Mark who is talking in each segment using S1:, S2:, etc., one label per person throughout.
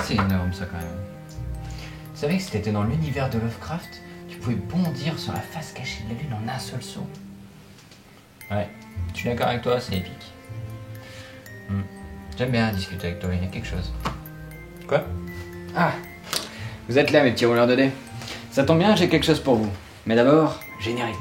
S1: C'est énorme ça quand même. Tu savais que si t'étais dans l'univers de Lovecraft, tu pouvais bondir sur la face cachée de la lune en un seul saut. Ouais, je suis d'accord avec toi, c'est épique. J'aime bien discuter avec toi, il y a quelque chose. Quoi? Ah, vous êtes là mes petits rouleurs de dés. Ça tombe bien, j'ai quelque chose pour vous. Mais d'abord, générique.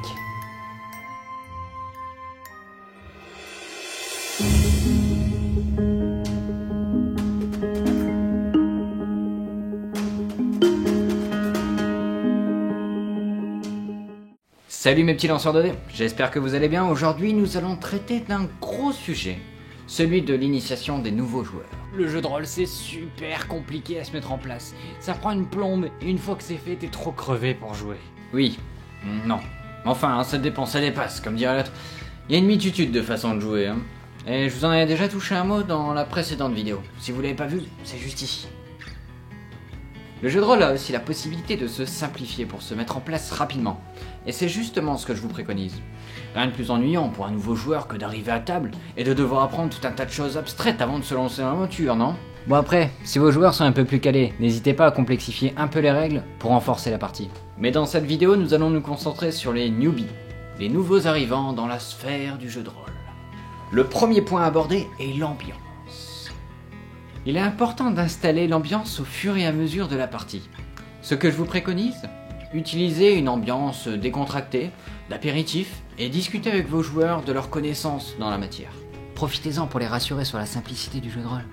S1: Salut mes petits lanceurs de dés, j'espère que vous allez bien. Aujourd'hui nous allons traiter d'un gros sujet, celui de l'initiation des nouveaux joueurs. Le jeu de rôle c'est super compliqué à se mettre en place, ça prend une plombe et une fois que c'est fait t'es trop crevé pour jouer. Oui, non, enfin ça dépend, ça dépasse comme dirait l'autre. Il y a une multitude de façons de jouer, hein. Et je vous en ai déjà touché un mot dans la précédente vidéo. Si vous l'avez pas vu, c'est juste ici. Le jeu de rôle a aussi la possibilité de se simplifier pour se mettre en place rapidement. Et c'est justement ce que je vous préconise. Rien de plus ennuyant pour un nouveau joueur que d'arriver à table et de devoir apprendre tout un tas de choses abstraites avant de se lancer dans l'aventure, non? Bon après, si vos joueurs sont un peu plus calés, n'hésitez pas à complexifier un peu les règles pour renforcer la partie. Mais dans cette vidéo, nous allons nous concentrer sur les newbies, les nouveaux arrivants dans la sphère du jeu de rôle. Le premier point abordé est l'ambiance. Il est important d'installer l'ambiance au fur et à mesure de la partie. Ce que je vous préconise, utilisez une ambiance décontractée, d'apéritif, et discutez avec vos joueurs de leurs connaissances dans la matière. Profitez-en pour les rassurer sur la simplicité du jeu de rôle.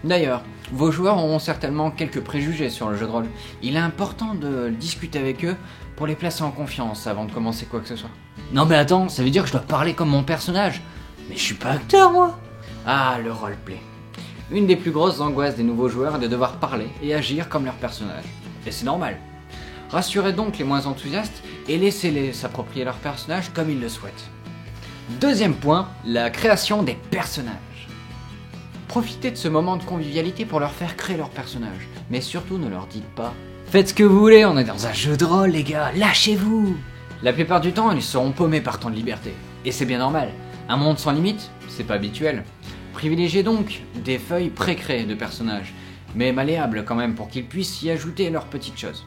S1: D'ailleurs, vos joueurs auront certainement quelques préjugés sur le jeu de rôle. Il est important de discuter avec eux pour les placer en confiance avant de commencer quoi que ce soit. Non mais attends, ça veut dire que je dois parler comme mon personnage? Mais je suis pas acteur moi! Ah, le roleplay. Une des plus grosses angoisses des nouveaux joueurs est de devoir parler et agir comme leur personnage. Et c'est normal. Rassurez donc les moins enthousiastes et laissez-les s'approprier leur personnage comme ils le souhaitent. Deuxième point, la création des personnages. Profitez de ce moment de convivialité pour leur faire créer leur personnage. Mais surtout ne leur dites pas « Faites ce que vous voulez, on est dans un jeu de rôle les gars, lâchez-vous !» La plupart du temps, ils seront paumés par tant de liberté. Et c'est bien normal. Un monde sans limite, c'est pas habituel. Privilégiez donc des feuilles pré-créées de personnages, mais malléables quand même pour qu'ils puissent y ajouter leurs petites choses.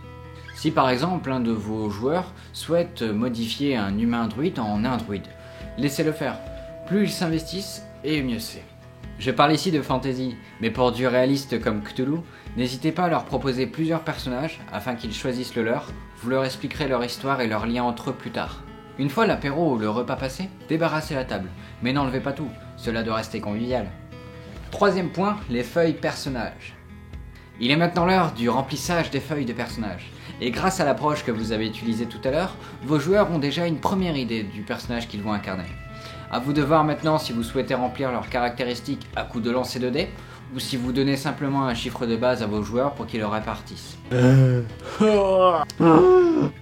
S1: Si par exemple un de vos joueurs souhaite modifier un humain druide en un druide, laissez-le faire. Plus ils s'investissent, et mieux c'est. Je parle ici de fantasy, mais pour du réaliste comme Cthulhu, n'hésitez pas à leur proposer plusieurs personnages afin qu'ils choisissent le leur, vous leur expliquerez leur histoire et leurs liens entre eux plus tard. Une fois l'apéro ou le repas passé, débarrassez la table, mais n'enlevez pas tout, cela doit rester convivial. Troisième point, les feuilles personnages. Il est maintenant l'heure du remplissage des feuilles de personnages, et grâce à l'approche que vous avez utilisée tout à l'heure, vos joueurs ont déjà une première idée du personnage qu'ils vont incarner. À vous de voir maintenant si vous souhaitez remplir leurs caractéristiques à coup de lancer de dés, ou si vous donnez simplement un chiffre de base à vos joueurs pour qu'ils le répartissent.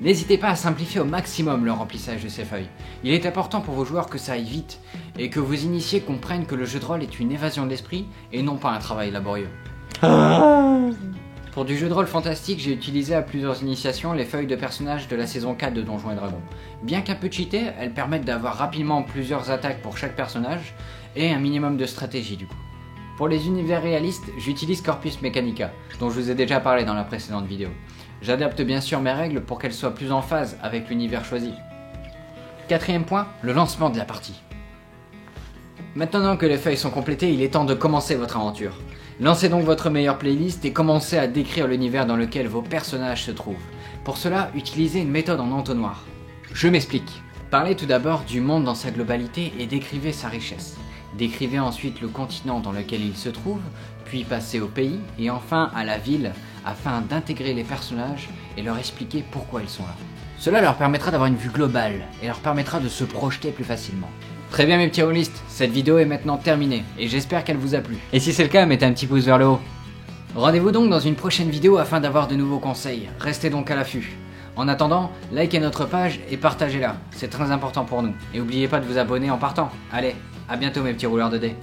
S1: N'hésitez pas à simplifier au maximum le remplissage de ces feuilles. Il est important pour vos joueurs que ça aille vite, et que vos initiés comprennent que le jeu de rôle est une évasion de l'esprit, et non pas un travail laborieux. Pour du jeu de rôle fantastique, j'ai utilisé à plusieurs initiations les feuilles de personnages de la saison 4 de Donjons et Dragons. Bien qu'un peu cheatées, elles permettent d'avoir rapidement plusieurs attaques pour chaque personnage, et un minimum de stratégie du coup. Pour les univers réalistes, j'utilise Corpus Mechanica, dont je vous ai déjà parlé dans la précédente vidéo. J'adapte bien sûr mes règles pour qu'elles soient plus en phase avec l'univers choisi. Quatrième point, le lancement de la partie. Maintenant que les feuilles sont complétées, il est temps de commencer votre aventure. Lancez donc votre meilleure playlist et commencez à décrire l'univers dans lequel vos personnages se trouvent. Pour cela, utilisez une méthode en entonnoir. Je m'explique. Parlez tout d'abord du monde dans sa globalité et décrivez sa richesse. Décrivez ensuite le continent dans lequel il se trouve, puis passez au pays et enfin à la ville afin d'intégrer les personnages et leur expliquer pourquoi ils sont là. Cela leur permettra d'avoir une vue globale et leur permettra de se projeter plus facilement. Très bien mes petits rôlistes, cette vidéo est maintenant terminée et j'espère qu'elle vous a plu. Et si c'est le cas, mettez un petit pouce vers le haut. Rendez-vous donc dans une prochaine vidéo afin d'avoir de nouveaux conseils. Restez donc à l'affût. En attendant, likez notre page et partagez-la, c'est très important pour nous. Et n'oubliez pas de vous abonner en partant. Allez, à bientôt mes petits rouleurs de dés.